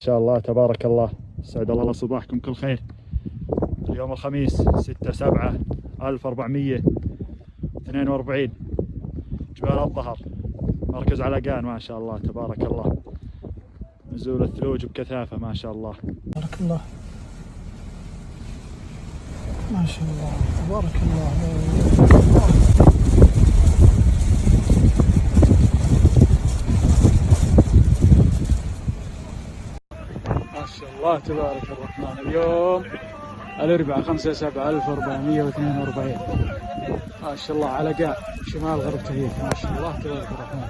شاء الله تبارك الله. سعد الله صباحكم كل خير. اليوم الخميس 6/7/1442 جبال الظهر، مركز علقان. ما شاء الله تبارك الله، نزول الثلوج بكثافة ما شاء الله تبارك الله. ما شاء الله تبارك الله. ما شاء الله تبارك الرحمن. اليوم الأربعاء 5/7/1442. ما شاء الله علقان شمال غرب تهيك. ما شاء الله تبارك الرحمن.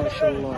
ما شاء الله.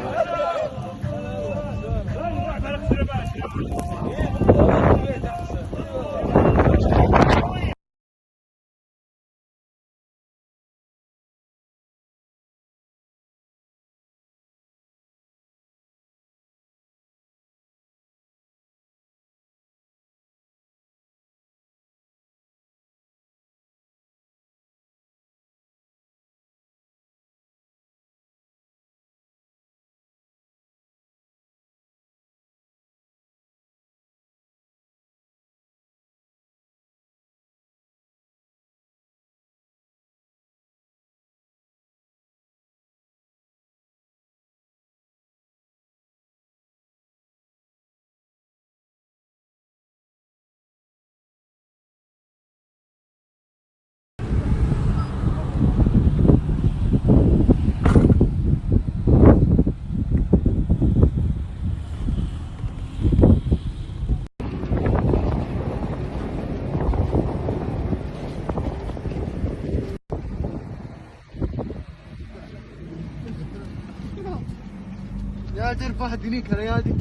يا دير فهد هنيك ريادي.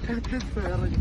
تدفع يا رجل.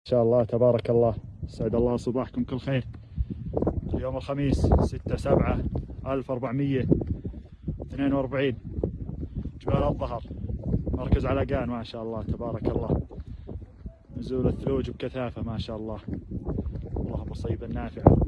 إن شاء الله تبارك الله. سعد الله صباحكم كل خير. اليوم الخميس 6/7/1442 جبال الظهر، مركز علقان. ما شاء الله تبارك الله، نزول الثلوج بكثافة ما شاء الله. اللهم صيبا نافعا.